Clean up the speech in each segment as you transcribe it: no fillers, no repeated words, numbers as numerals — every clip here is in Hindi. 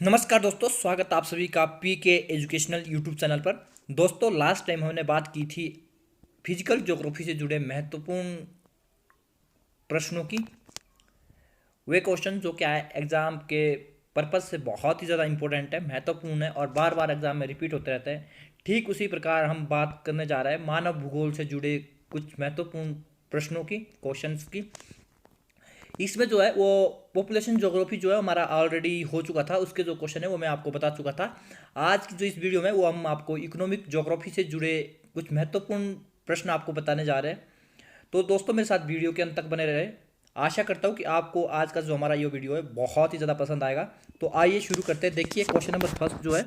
नमस्कार दोस्तों, स्वागत आप सभी का पी के एजुकेशनल यूट्यूब चैनल पर। दोस्तों, लास्ट टाइम हमने बात की थी फिजिकल ज्योग्राफी से जुड़े महत्वपूर्ण प्रश्नों की। वे क्वेश्चन जो क्या है एग्जाम के पर्पज से बहुत ही ज़्यादा इंपॉर्टेंट है, महत्वपूर्ण है और बार बार एग्जाम में रिपीट होते रहते हैं। ठीक उसी प्रकार हम बात करने जा रहे हैं मानव भूगोल से जुड़े कुछ महत्वपूर्ण प्रश्नों की, क्वेश्चंस की। इसमें जो है वो पॉपुलेशन ज्योग्राफी जो है हमारा ऑलरेडी हो चुका था, उसके जो क्वेश्चन है वो मैं आपको बता चुका था। आज की जो इस वीडियो में वो हम आपको इकोनॉमिक ज्योग्राफी से जुड़े कुछ महत्वपूर्ण प्रश्न आपको बताने जा रहे हैं। तो दोस्तों, मेरे साथ वीडियो के अंत तक बने रहे। आशा करता हूँ कि आपको आज का जो हमारा ये वीडियो है बहुत ही ज़्यादा पसंद आएगा। तो आइए शुरू करते हैं। देखिए, क्वेश्चन नंबर फर्स्ट जो है,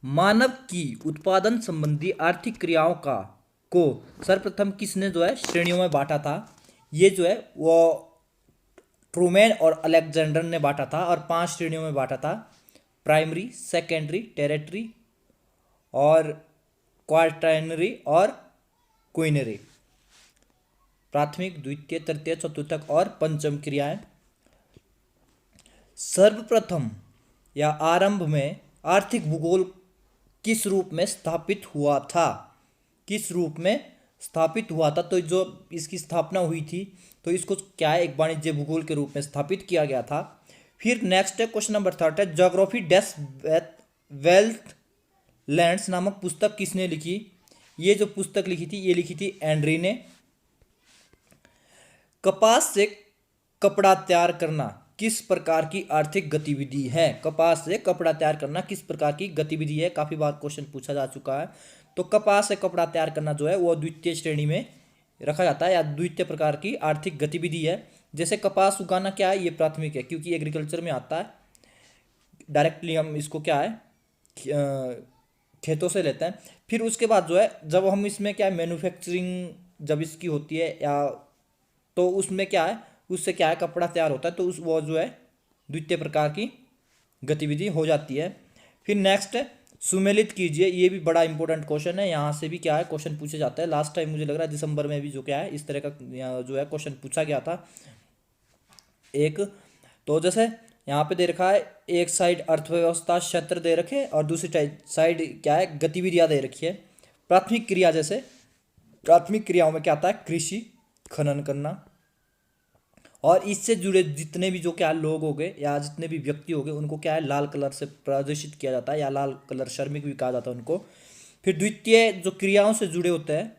मानव की उत्पादन संबंधी आर्थिक क्रियाओं का को सर्वप्रथम किसने जो है श्रेणियों में बांटा था। ये जो है वो ट्रूमैन और अलेक्जेंडर ने बांटा था और 5 श्रेणियों में बांटा था: प्राइमरी, सेकेंडरी, टेरिटरी और क्वार्टरनरी और क्वीनरी। प्राथमिक, द्वितीय, तृतीय, चतुर्थक और पंचम क्रियाएं। सर्वप्रथम या आरंभ में आर्थिक भूगोल किस रूप में स्थापित हुआ था? किस रूप में स्थापित हुआ था? तो जो इसकी स्थापना हुई थी तो इसको क्या है, एक वाणिज्य भूगोल के रूप में स्थापित किया गया था। फिर नेक्स्ट है क्वेश्चन नंबर थर्ड है, ज्योग्राफी डेस वेल्थ लैंड्स नामक पुस्तक किसने लिखी? ये जो पुस्तक लिखी थी ये लिखी थी एंड्री ने। कपास से कपड़ा तैयार करना किस प्रकार की आर्थिक गतिविधि है? कपास से कपड़ा तैयार करना किस प्रकार की गतिविधि है? काफी बार क्वेश्चन पूछा जा चुका है। तो कपास से कपड़ा तैयार करना जो है वो द्वितीय श्रेणी में रखा जाता है या द्वितीय प्रकार की आर्थिक गतिविधि है। जैसे कपास उगाना क्या है, ये प्राथमिक है क्योंकि एग्रीकल्चर में आता है। डायरेक्टली हम इसको क्या है खेतों से लेते हैं। फिर उसके बाद जो है जब हम इसमें क्या है मैन्युफैक्चरिंग जब इसकी होती है या तो उसमें क्या है उससे क्या है कपड़ा तैयार होता है, तो उस वो जो है द्वितीय प्रकार की गतिविधि हो जाती है। फिर नेक्स्ट है सुमेलित कीजिए। ये भी बड़ा इंपॉर्टेंट क्वेश्चन है, यहाँ से भी क्या है क्वेश्चन पूछे जाता है। लास्ट टाइम मुझे लग रहा है दिसंबर में भी जो क्या है इस तरह का जो है क्वेश्चन पूछा गया था एक। तो जैसे यहाँ पे दे रखा है, एक साइड अर्थव्यवस्था क्षेत्र दे रखे और दूसरी साइड क्या है गतिविधियाँ दे रखी है। प्राथमिक क्रिया, जैसे प्राथमिक क्रियाओं में क्या आता है, कृषि, खनन करना और इससे जुड़े जितने भी जो क्या लोग हो गए या जितने भी व्यक्ति हो गए उनको क्या है लाल कलर से प्रदर्शित किया जाता है या लाल कलर श्रमिक भी कहा जाता है उनको। फिर द्वितीय जो क्रियाओं से जुड़े होते हैं,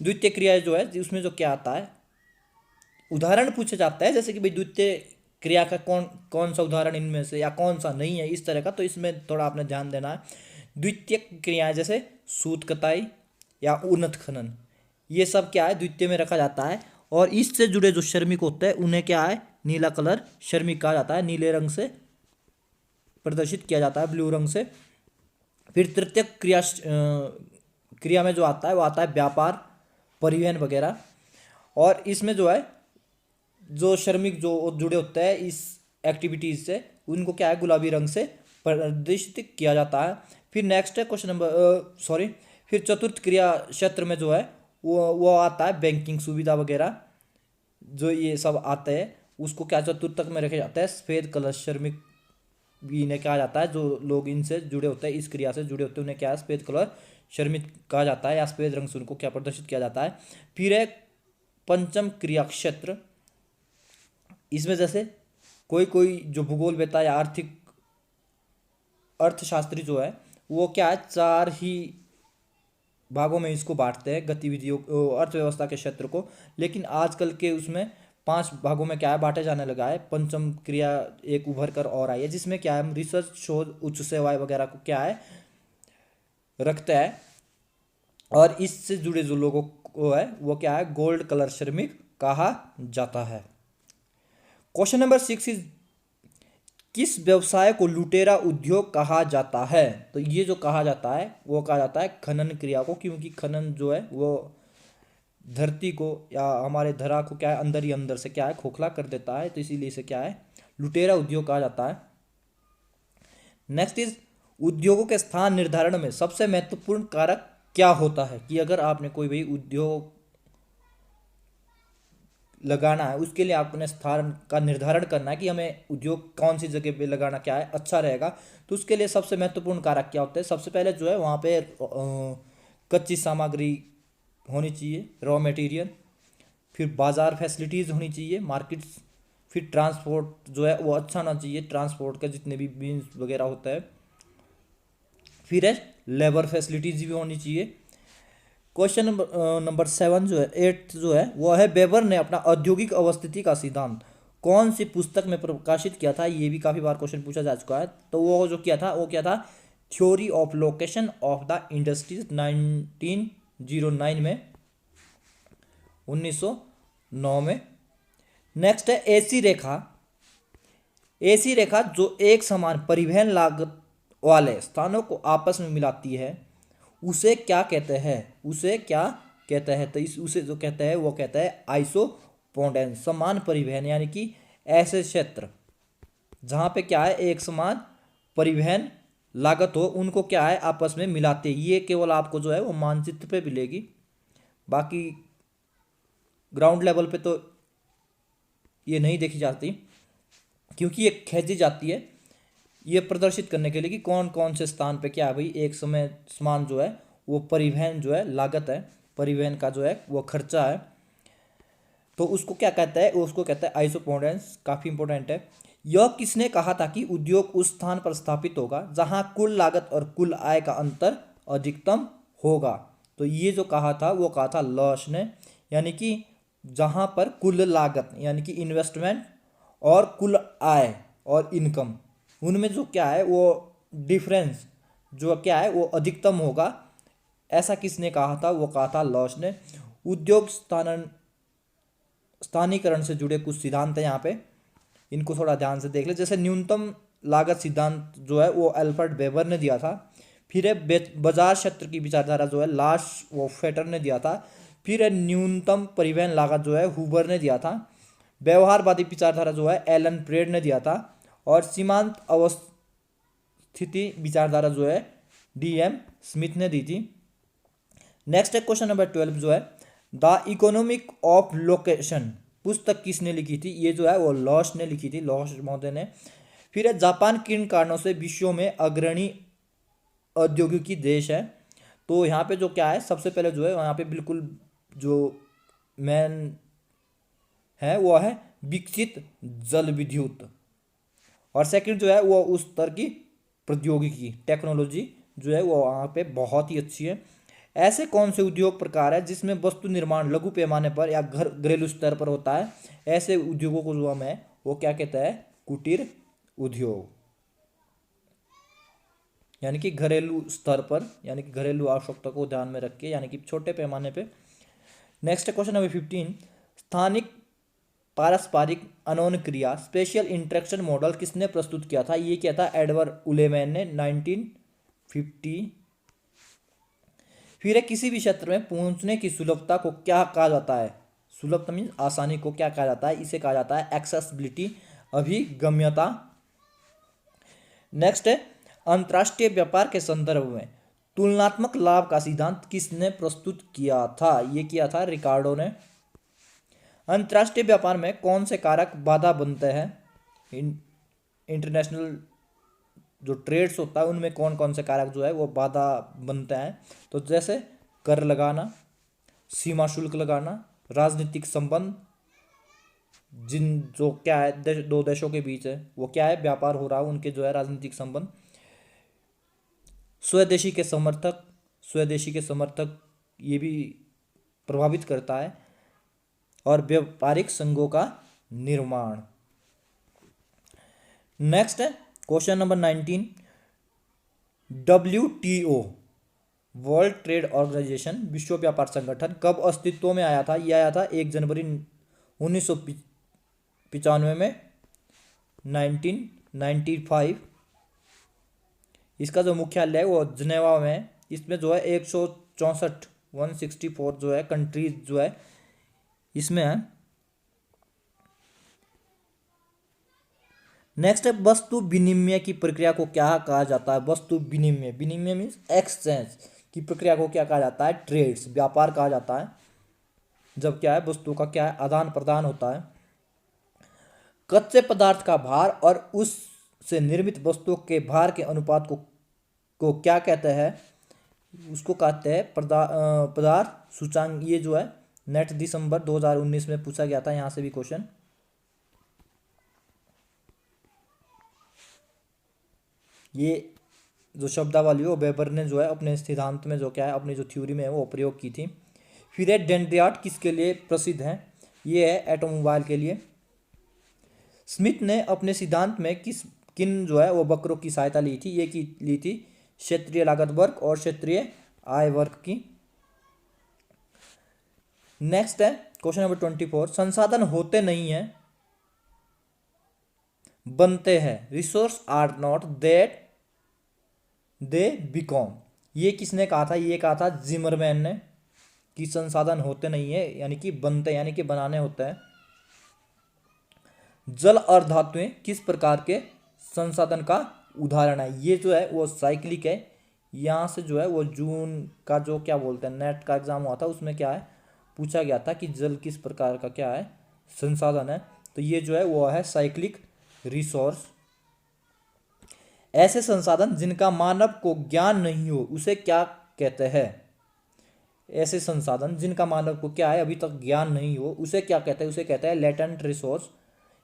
द्वितीय क्रिया जो है उसमें जो क्या आता है उदाहरण पूछा जाता है, जैसे कि भाई द्वितीय क्रिया का कौन कौन सा उदाहरण इनमें से या कौन सा नहीं है, इस तरह का। तो इसमें थोड़ा आपने ध्यान देना है। द्वितीय क्रियाएं जैसे सूत कताई या उन्नत खनन, ये सब क्या है द्वितीय में रखा जाता है। और इससे जुड़े जो श्रमिक होते हैं उन्हें क्या है नीला कलर श्रमिक कहा जाता है, नीले रंग से प्रदर्शित किया जाता है, ब्लू रंग से। फिर तृतीय क्रिया में जो आता है वो आता है व्यापार, परिवहन वगैरह। और इसमें जो है जो श्रमिक जो जुड़े होते हैं इस एक्टिविटीज से उनको क्या है गुलाबी रंग से प्रदर्शित किया जाता है। फिर नेक्स्ट है क्वेश्चन नंबर फिर चतुर्थ क्रिया क्षेत्र में जो है वो आता है बैंकिंग सुविधा वगैरह, जो ये सब आते हैं उसको क्या चतुर्थक में रखे जाता है। सफेद कलर श्रमिक भी इन्हें कहा जाता है, जो लोग इनसे जुड़े होते हैं इस क्रिया से जुड़े होते हैं उन्हें क्या है सफेद कलर श्रमिक कहा जाता है या सफेद रंग से उनको क्या प्रदर्शित किया जाता है। फिर है पंचम क्रिया क्षेत्र। इसमें जैसे कोई कोई जो भूगोल वेता या आर्थिक अर्थशास्त्री जो है वो क्या है 4 ही भागों में इसको बांटते हैं गतिविधियों अर्थव्यवस्था के क्षेत्र को, लेकिन आजकल के उसमें 5 भागों में क्या है बांटे जाने लगा है। पंचम क्रिया एक उभर कर और आई है जिसमें क्या है हम रिसर्च, शोध, उच्च सेवाएं वगैरह को क्या है रखते हैं। और इससे जुड़े जो लोगों को है वो क्या है गोल्ड कलर श्रमिक कहा जाता है। क्वेश्चन नंबर 6 इज, किस व्यवसाय को लुटेरा उद्योग कहा जाता है? तो ये जो कहा जाता है वो कहा जाता है खनन क्रिया को, क्योंकि खनन जो है वो धरती को या हमारे धरा को क्या है अंदर ही अंदर से क्या है खोखला कर देता है, तो इसीलिए इसे क्या है लुटेरा उद्योग कहा जाता है। नेक्स्ट इज, उद्योगों के स्थान निर्धारण में सबसे महत्वपूर्ण कारक क्या होता है? कि अगर आपने कोई भी उद्योग लगाना है उसके लिए आपने स्थान का निर्धारण करना है कि हमें उद्योग कौन सी जगह पे लगाना क्या है अच्छा रहेगा। तो उसके लिए सबसे महत्वपूर्ण कारक क्या होते हैं, सबसे पहले जो है वहाँ पे कच्ची सामग्री होनी चाहिए, रॉ मटेरियल, फिर बाजार फैसिलिटीज़ होनी चाहिए, मार्केट्स, फिर ट्रांसपोर्ट जो है वो अच्छा होना चाहिए, ट्रांसपोर्ट का जितने भी मीन्स वगैरह होता है, फिर है लेबर फैसिलिटीज़ भी होनी चाहिए। क्वेश्चन नंबर 7 जो है 8 जो है वो है, वेबर ने अपना औद्योगिक अवस्थिति का सिद्धांत कौन सी पुस्तक में प्रकाशित किया था। ये भी काफ़ी बार क्वेश्चन पूछा जा चुका है। तो वो जो किया था वो क्या था, theory of location of the industries 1909 में, 1909 में। नेक्स्ट है ऐसी रेखा, ऐसी रेखा जो एक समान परिवहन लागत वाले स्थानों को आपस में मिलाती है उसे क्या कहते हैं, उसे क्या कहते हैं। तो इस उसे जो कहते हैं वो कहता है आइसोपोडेंस, समान परिवहन, यानी कि ऐसे क्षेत्र जहाँ पे क्या है एक समान परिवहन लागत हो उनको क्या है आपस में मिलाते हैं। ये केवल आपको जो है वो मानचित्र पे मिलेगी, बाकी ग्राउंड लेवल पे तो ये नहीं देखी जाती, क्योंकि ये खींची जाती है ये प्रदर्शित करने के लिए कि कौन कौन से स्थान पे क्या है भाई एक समय समान जो है वो परिवहन जो है लागत है, परिवहन का जो है वो खर्चा है। तो उसको क्या कहता है, उसको कहता है आइसोपोडेंस, काफ़ी इंपॉर्टेंट है। यह किसने कहा था कि उद्योग उस स्थान पर स्थापित होगा जहां कुल लागत और कुल आय का अंतर अधिकतम होगा। तो ये जो कहा था वो कहा था लॉश ने, यानी कि जहां पर कुल लागत यानी कि इन्वेस्टमेंट और कुल आय और इनकम उनमें जो क्या है वो डिफरेंस जो क्या है वो अधिकतम होगा, ऐसा किसने कहा था, वो कहा था लॉश ने। उद्योग स्थानीकरण से जुड़े कुछ सिद्धांत हैं यहाँ पे, इनको थोड़ा ध्यान से देख ले। जैसे न्यूनतम लागत सिद्धांत जो है वो अल्फ्रेड वेबर ने दिया था। फिर है बाजार क्षेत्र की विचारधारा जो है लाश वो फेटर ने दिया था। फिर है न्यूनतम परिवहन लागत जो है हुबर ने दिया था। व्यवहारवादी विचारधारा जो है एलन प्रेड ने दिया था। और सीमांत अवस्थिति विचारधारा जो है DM स्मिथ ने दी थी। नेक्स्ट है क्वेश्चन नंबर 12 जो है, द इकोनॉमिक ऑफ लोकेशन पुस्तक किसने लिखी थी, ये जो है वो लॉश ने लिखी थी, लॉश महोदय ने। फिर है जापान किन कारणों से विश्व में अग्रणी औद्योगिकी देश है। तो यहाँ पे जो क्या है सबसे पहले जो है यहाँ पे बिल्कुल जो मेन है वो है विकसित जल विद्युत, और सेकंड जो है वो उस स्तर की प्रौद्योगिकी टेक्नोलॉजी जो है वो वहाँ पे बहुत ही अच्छी है। ऐसे कौन से उद्योग प्रकार है जिसमें वस्तु निर्माण लघु पैमाने पर या घरेलू स्तर पर होता है, ऐसे उद्योगों को जो हमें वो क्या कहता है, कुटीर उद्योग, यानी कि घरेलू स्तर पर, यानी कि घरेलू आवश्यकता को ध्यान में रख के, यानी कि छोटे पैमाने पे। नेक्स्ट क्वेश्चन नंबर 15, स्थानिक पारस्परिक अनोन क्रिया स्पेशल इंटरेक्शन मॉडल किसने प्रस्तुत किया था, ये क्या था एडवर्ड उलेमैन ने 1950। फिर किसी भी क्षेत्र में पहुंचने की सुलभता को क्या कहा जाता है, सुलभता मीन्स आसानी को क्या कहा जाता है, इसे कहा जाता है एक्सेसिबिलिटी, अभिगम्यता। नेक्स्ट है अंतर्राष्ट्रीय व्यापार के संदर्भ में तुलनात्मक लाभ का सिद्धांत किसने प्रस्तुत किया था, ये किया था रिकार्डो ने। अंतर्राष्ट्रीय व्यापार में कौन से कारक बाधा बनते हैं, इंटरनेशनल जो ट्रेड्स होता है उनमें कौन कौन से कारक जो है वो बाधा बनते हैं। तो जैसे कर लगाना, सीमा शुल्क लगाना, राजनीतिक संबंध, जिन जो क्या है दो देशों के बीच है वो क्या है व्यापार हो रहा है उनके जो है राजनीतिक संबंध, स्वदेशी के समर्थक ये भी प्रभावित करता है, और व्यापारिक संघों का निर्माण। नेक्स्ट है question number 19, WTO World Trade Organisation विश्व व्यापार संगठन कब अस्तित्व में आया था, यह आया था 1 जनवरी 1995 में, 1995। इसका जो मुख्यालय है वो जनेवा में है। इसमें जो है 164 जो है कंट्रीज जो है इसमें है। नेक्स्ट है वस्तु विनिमय की प्रक्रिया को क्या कहा जाता है, वस्तु विनिमय, विनिमय मीन्स एक्सचेंज की प्रक्रिया को क्या कहा जाता है, ट्रेड्स, व्यापार कहा जाता है। जब क्या है वस्तु का क्या है आदान प्रदान होता है। कच्चे पदार्थ का भार और उससे निर्मित वस्तुओं के भार के अनुपात को क्या कहते हैं, उसको कहते हैं पदार्थ सूचांक। ये जो है नेट दिसंबर 2019 में पूछा गया था, यहाँ से भी क्वेश्चन। ये जो शब्दावली वो वेबर ने जो है अपने सिद्धांत में जो क्या है अपनी जो थ्योरी में है वो प्रयोग की थी। फिर है डेंड्रियाट किसके लिए प्रसिद्ध है, ये है ऑटोमोबाइल के लिए। स्मिथ ने अपने सिद्धांत में किन जो है वो वक्रों की सहायता ली थी, ये की ली थी क्षेत्रीय लागत वर्ग और क्षेत्रीय आय वर्ग की। नेक्स्ट है क्वेश्चन नंबर 24, संसाधन होते नहीं है बनते हैं। Resource are not that they become. ये किसने कहा था, ये कहा था जिमरमैन ने कि संसाधन होते नहीं है यानी कि बनते यानी कि बनाने होते हैं। जल और धातुएं किस प्रकार के संसाधन का उदाहरण है, ये जो है वो साइक्लिक है। यहाँ से जो है वो जून का जो क्या बोलते हैं नेट का एग्जाम हुआ था उसमें क्या है पूछा गया था कि जल किस प्रकार का क्या है संसाधन है, तो ये जो है वो है साइक्लिक रिसोर्स। ऐसे संसाधन जिनका मानव को ज्ञान नहीं हो उसे क्या कहते हैं, ऐसे संसाधन जिनका मानव को क्या है अभी तक ज्ञान नहीं हो उसे क्या कहते हैं, उसे कहते हैं लेटेंट रिसोर्स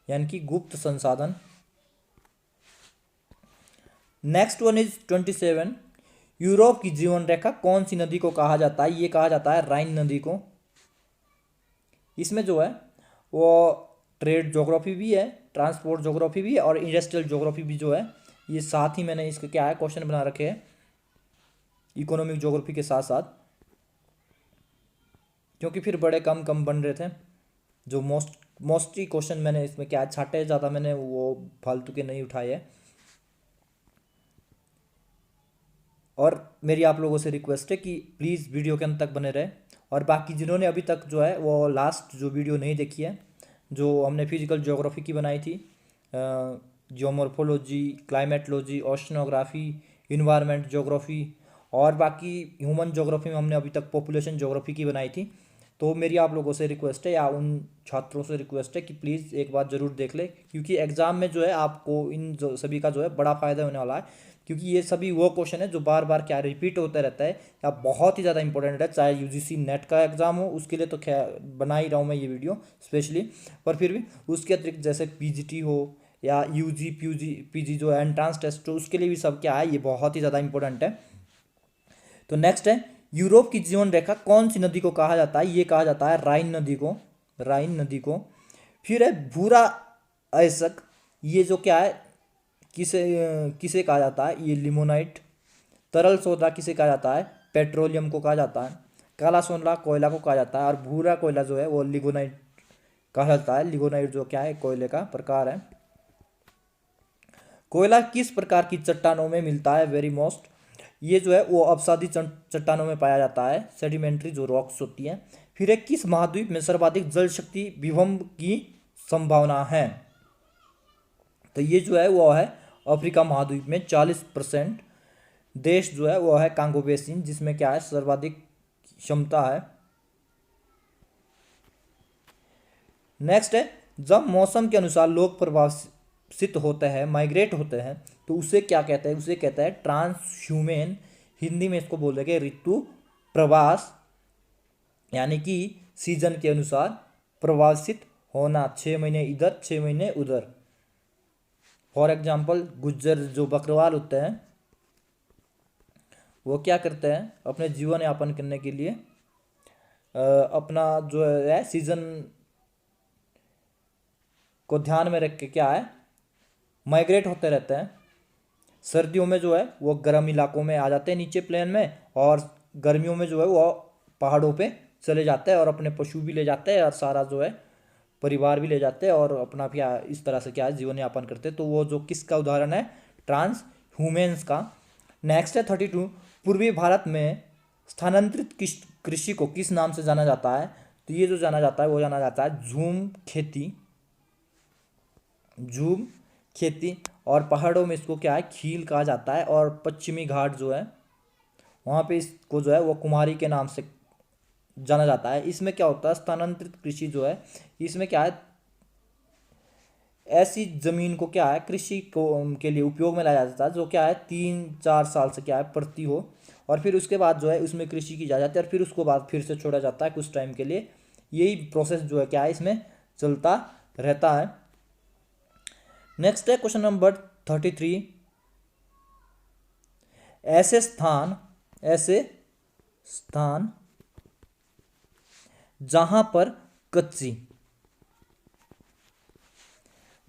यानी कि गुप्त संसाधन। नेक्स्ट वन इज 27, यूरोप की जीवन रेखा कौन सी नदी को कहा जाता है, ये कहा जाता है राइन नदी को। इसमें जो है वो ट्रेड ज्योग्राफी भी है, ट्रांसपोर्ट ज्योग्राफी भी है और इंडस्ट्रियल ज्योग्राफी भी जो है ये साथ ही मैंने इसके क्या है क्वेश्चन बना रखे हैं इकोनॉमिक ज्योग्राफी के साथ साथ, क्योंकि फिर बड़े कम कम बन रहे थे। जो मोस्टली क्वेश्चन मैंने इसमें क्या है छाटे ज़्यादा मैंने वो फालतू के नहीं उठाए हैं। और मेरी आप लोगों से रिक्वेस्ट है कि प्लीज़ वीडियो के अंत तक बने रहे, और बाकी जिन्होंने अभी तक जो है वो लास्ट जो वीडियो नहीं देखी है जो हमने फिजिकल ज्योग्राफी की बनाई थी, geomorphology, climatology, oceanography, environment geography, और बाकी ह्यूमन ज्योग्राफी में हमने अभी तक पॉपुलेशन ज्योग्राफी की बनाई थी। तो मेरी आप लोगों से रिक्वेस्ट है या उन छात्रों से रिक्वेस्ट है कि प्लीज़ एक बार ज़रूर देख ले, क्योंकि एग्ज़ाम में जो है आपको इन जो सभी का जो है बड़ा फ़ायदा होने वाला है, क्योंकि ये सभी वो क्वेश्चन है जो बार बार क्या रिपीट होता रहता है या बहुत ही ज़्यादा इंपॉर्टेंट है। चाहे यूजीसी नेट का एग्ज़ाम हो उसके लिए तो बना ही रहा हूँ मैं ये वीडियो स्पेशली, पर फिर भी उसके अतिरिक्त जैसे पीजीटी हो या यूजी पीजी जो है एंट्रांस टेस्ट हो उसके लिए भी सब क्या है ये बहुत ही ज़्यादा इंपॉर्टेंट है। तो नेक्स्ट है यूरोप की जीवन रेखा कौन सी नदी को कहा जाता है, ये कहा जाता है राइन नदी को, राइन नदी को। फिर है भूरा अयस्क, ये जो क्या है किसे किसे कहा जाता है, ये लिमोनाइट। तरल सोना किसे कहा जाता है, पेट्रोलियम को कहा जाता है। काला सोना कोयला को कहा जाता है और भूरा कोयला जो है वो लिगोनाइट कहा जाता है। लिगोनाइट जो क्या है कोयले का प्रकार है। कोयला किस प्रकार की चट्टानों में मिलता है, वेरी मोस्ट, ये जो है वो अपसादी चट्टानों में पाया जाता है, सेडिमेंट्री जो रॉक्स होती हैं। फिर एक किस महाद्वीप में सर्वाधिक जल शक्ति विभव की संभावना है, तो ये जो है वो है अफ्रीका महाद्वीप में 40% देश जो है वो है कांगो बेसिन जिसमें क्या है सर्वाधिक क्षमता है। नेक्स्ट है जब मौसम के अनुसार लोग प्रभावित होते हैं माइग्रेट होते हैं तो उसे क्या कहते हैं, उसे कहता है ट्रांसह्यूमेन, हिंदी में इसको बोल देंगे ऋतु प्रवास, यानी कि सीजन के अनुसार प्रवासित होना, 6 महीने इधर 6 महीने उधर। फॉर एग्जाम्पल गुज्जर जो बकरवाल होते हैं वो क्या करते हैं अपने जीवन यापन करने के लिए अपना जो है सीजन को ध्यान में रख के क्या है माइग्रेट होते रहते हैं। सर्दियों में जो है वो गर्म इलाकों में आ जाते हैं नीचे प्लेन में, और गर्मियों में जो है वो पहाड़ों पे चले जाते हैं और अपने पशु भी ले जाते हैं और सारा जो है परिवार भी ले जाते हैं और अपना क्या इस तरह से क्या है जीवन यापन करते हैं। तो वो जो किसका उदाहरण है, ट्रांस ह्यूमेंस का। नेक्स्ट है 32, पूर्वी भारत में स्थानांतरित कृषि को किस नाम से जाना जाता है, तो ये जो जाना जाता है वो जाना जाता है झूम खेती, झूम खेती। और पहाड़ों में इसको क्या है खील कहा जाता है, और पश्चिमी घाट जो है वहाँ पे इसको जो है वो कुमारी के नाम से जाना जाता है। इसमें क्या होता है, स्थानांतरित कृषि जो है, इसमें क्या है, ऐसी जमीन को क्या है कृषि को के लिए उपयोग में लाया जाता है जो क्या है 3-4 साल से क्या है पड़ती हो, और फिर उसके बाद जो है उसमें कृषि की जा जाती है, और फिर उसको बाद फिर से छोड़ा जाता है कुछ टाइम के लिए। यही प्रोसेस जो है क्या है इसमें चलता रहता है। नेक्स्ट है क्वेश्चन नंबर 33। ऐसे स्थान जहां पर कच्ची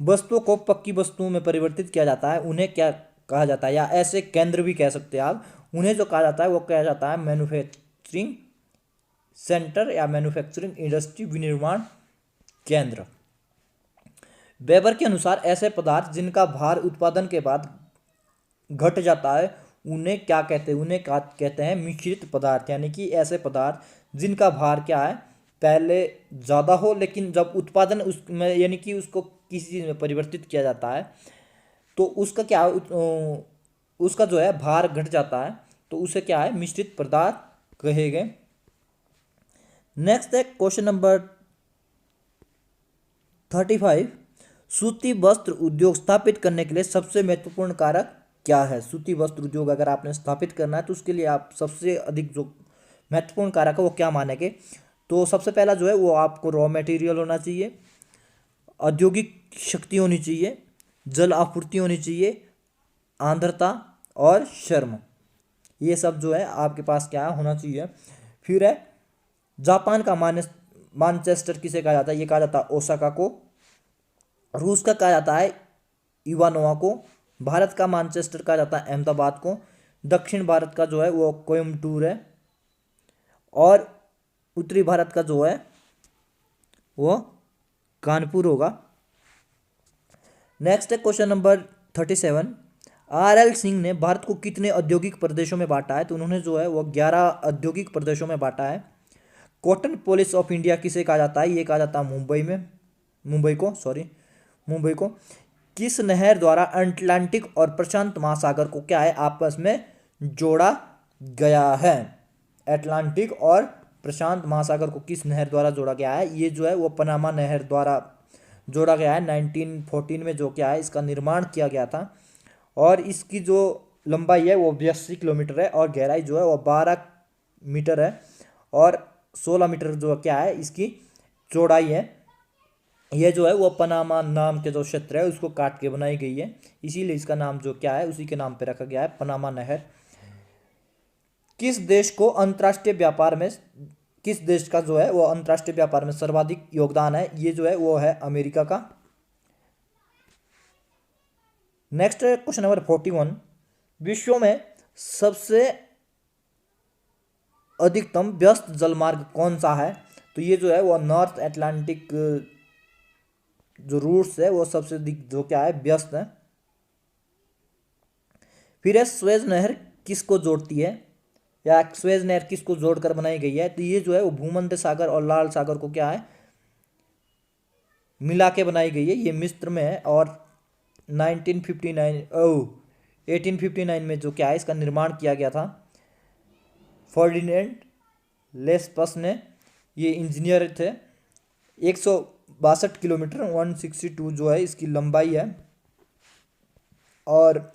वस्तुओं को पक्की वस्तुओं में परिवर्तित किया जाता है उन्हें क्या कहा जाता है, या ऐसे केंद्र भी कह सकते हैं आप, उन्हें जो कहा जाता है वो कहा जाता है मैन्युफैक्चरिंग सेंटर या मैन्युफैक्चरिंग इंडस्ट्री, विनिर्माण केंद्र। वेबर के अनुसार ऐसे पदार्थ जिनका भार उत्पादन के बाद घट जाता है उन्हें क्या कहते हैं, उन्हें कहते हैं मिश्रित पदार्थ, यानी कि ऐसे पदार्थ जिनका भार क्या है पहले ज़्यादा हो लेकिन जब उत्पादन उसमें यानी कि उसको किसी चीज़ में परिवर्तित किया जाता है तो उसका क्या उसका जो है भार घट जाता है, तो उसे क्या है मिश्रित पदार्थ कहेंगे। नेक्स्ट है क्वेश्चन नंबर 35। सूती वस्त्र उद्योग स्थापित करने के लिए सबसे महत्वपूर्ण कारक क्या है। सूती वस्त्र उद्योग अगर आपने स्थापित करना है तो उसके लिए आप सबसे अधिक जो महत्वपूर्ण कारक है वो क्या मानेंगे, तो सबसे पहला जो है वो आपको रॉ मटेरियल होना चाहिए, औद्योगिक शक्ति होनी चाहिए, जल आपूर्ति होनी चाहिए, आर्द्रता और श्रम, ये सब जो है आपके पास क्या होना चाहिए। फिर है जापान का मानचेस्टर किसे कहा जाता है, ये कहा जाता है ओसाका को। रूस का कहा जाता है इवानोवा को। भारत का मानचेस्टर कहा जाता है अहमदाबाद को। दक्षिण भारत का जो है वो कोयम्बटूर है, और उत्तरी भारत का जो है वो कानपुर होगा। नेक्स्ट है क्वेश्चन नंबर 37। RL सिंह ने भारत को कितने औद्योगिक प्रदेशों में बांटा है, तो उन्होंने जो है वो 11 औद्योगिक प्रदेशों में बांटा है। कॉटन पॉलिश ऑफ इंडिया किसे कहा जाता है, ये कहा जाता है मुंबई को। किस नहर द्वारा अटलांटिक और प्रशांत महासागर को क्या है आपस में जोड़ा गया है। अटलांटिक और प्रशांत महासागर को किस नहर द्वारा जोड़ा गया है, ये जो है वो पनामा नहर द्वारा जोड़ा गया है। 1914 में जो क्या है इसका निर्माण किया गया था, और इसकी जो लंबाई है वो 82 किलोमीटर है, और गहराई जो है वो 12 मीटर है, और 16 मीटर जो क्या है इसकी चौड़ाई है। ये जो है वो पनामा नाम के जो क्षेत्र है उसको काट के बनाई गई है, इसीलिए इसका नाम जो क्या है उसी के नाम पे रखा गया है, पनामा नहर। किस देश का जो है वो अंतर्राष्ट्रीय व्यापार में सर्वाधिक योगदान है, ये जो है वो है अमेरिका का। Next question number 41। विश्व में सबसे अधिकतम व्यस्त जलमार्ग कौन सा है, तो ये जो है वो नॉर्थ अटलांटिक जो रूट्स है वो सबसे अधिक जो क्या है व्यस्त है। फिर है स्वेज नहर किसको जोड़ती है, या स्वेज नहर किसको जोड़कर बनाई गई है, तो ये जो है वो भूमध्य सागर और लाल सागर को क्या है मिला के बनाई गई है, ये मिस्र में है। और 1859 में जो क्या है इसका निर्माण किया गया था फर्डिनेंड लेस्पस ने, ये इंजीनियर थे। 162 किलोमीटर 162 जो है इसकी लंबाई है, और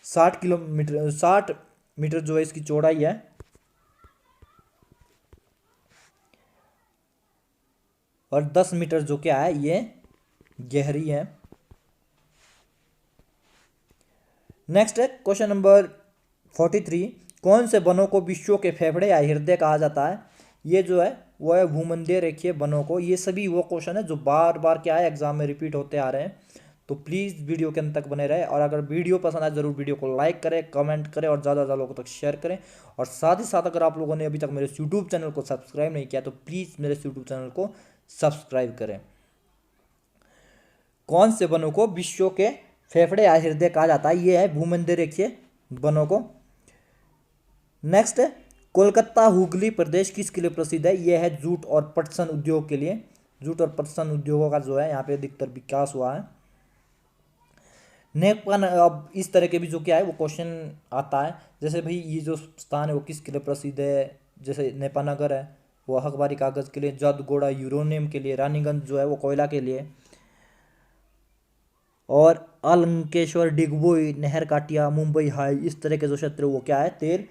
60 मीटर जो है इसकी चौड़ाई है, और 10 मीटर जो क्या है ये गहरी है। नेक्स्ट है क्वेश्चन नंबर 43। कौन से वनों को विश्व के फेफड़े या हृदय कहा जाता है, ये जो है वो है भूमध्य रेखीय वनों को। ये सभी वो क्वेश्चन है जो बार बार क्या है एग्जाम में रिपीट होते आ रहे हैं, तो प्लीज़ वीडियो के अंत तक बने रहे, और अगर वीडियो पसंद आए ज़रूर वीडियो को लाइक करें, कमेंट करें, और ज़्यादा से ज़्यादा लोगों तक शेयर करें। और साथ ही साथ अगर आप लोगों ने अभी तक मेरे यूट्यूब चैनल को सब्सक्राइब नहीं किया तो प्लीज़ मेरे यूट्यूब चैनल को सब्सक्राइब करें। कौन से वनों को विश्व के फेफड़े या हृदय कहा जाता है, ये है भूमध्य रेखीय वनों को। नेक्स्ट है कोलकाता हुगली प्रदेश किसके लिए प्रसिद्ध है, यह है जूट और पटसन उद्योग के लिए। जूट और पटसन उद्योगों का जो है यहाँ पे अधिकतर विकास हुआ है। नेपाल, अब इस तरह के भी जो क्या है वो क्वेश्चन आता है, जैसे भाई ये जो स्थान है वो किसके लिए प्रसिद्ध है, जैसे नेपानगर है वो अखबारी कागज़ के लिए, जादूगोड़ा यूरेनियम के लिए, रानीगंज जो है वो कोयला के लिए, और अलंकेश्वर, डिगबोई, नहर काटिया, मुंबई हाई, इस तरह के जो क्षेत्र वो क्या है तेल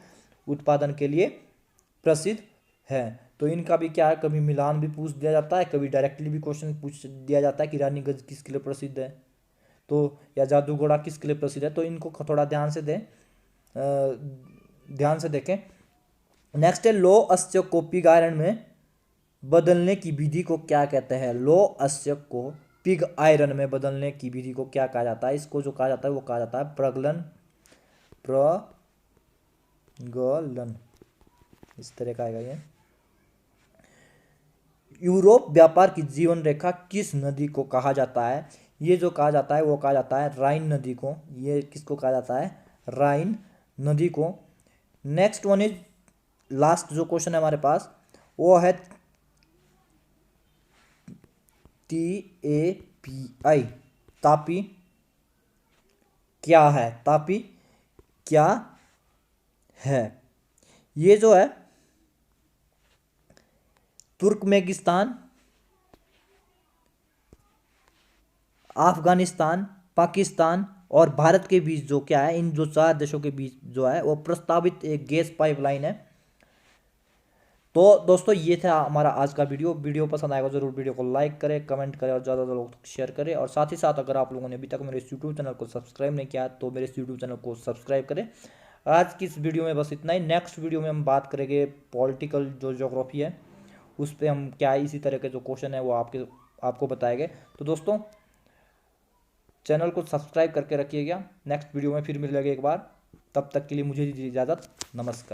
उत्पादन के लिए प्रसिद्ध है। तो इनका भी क्या है, कभी मिलान भी पूछ दिया जाता है, कभी डायरेक्टली भी क्वेश्चन पूछ दिया जाता है कि रानीगंज किसके लिए प्रसिद्ध है, तो या जादूगोड़ा किसके लिए प्रसिद्ध है। तो इनको थोड़ा ध्यान से दें, ध्यान से देखें। नेक्स्ट है लौह अयस्क को पिग आयरन में बदलने की विधि को क्या कहते हैं। लौह अयस्क को पिग आयरन में बदलने की विधि को क्या कहा जाता है। इसको जो कहा जाता है वो कहा जाता है प्रगलन, प्रगलन, इस तरह का आएगा ये। यूरोप व्यापार की जीवन रेखा किस नदी को कहा जाता है। ये जो कहा जाता है वो कहा जाता है राइन नदी को। ये किसको कहा जाता है, राइन नदी को। नेक्स्ट वन इज, लास्ट जो क्वेश्चन है हमारे पास वो है TAPI, तापी क्या है, तापी क्या है। ये जो है तुर्कमेनिस्तान, अफगानिस्तान, पाकिस्तान और भारत के बीच जो क्या है, इन जो 4 देशों के बीच जो है वो प्रस्तावित एक गैस पाइपलाइन है। तो दोस्तों ये था हमारा आज का वीडियो पसंद आएगा जरूर वीडियो को लाइक करें, कमेंट करें और ज़्यादा लोग शेयर करें। और साथ ही साथ अगर आप लोगों ने अभी तक मेरे यूट्यूब चैनल को सब्सक्राइब नहीं किया तो मेरे यूट्यूब चैनल को सब्सक्राइब करें। आज की इस वीडियो में बस इतना ही। नेक्स्ट वीडियो में हम बात करेंगे पॉलिटिकल जो ज्योग्राफी है उस पर हम क्या इसी तरह के जो क्वेश्चन है वो आपको बताएंगे। तो दोस्तों चैनल को सब्सक्राइब करके रखिएगा। नेक्स्ट वीडियो में फिर मिलेंगे एक बार, तब तक के लिए मुझे दीजिए इजाज़त। नमस्कार।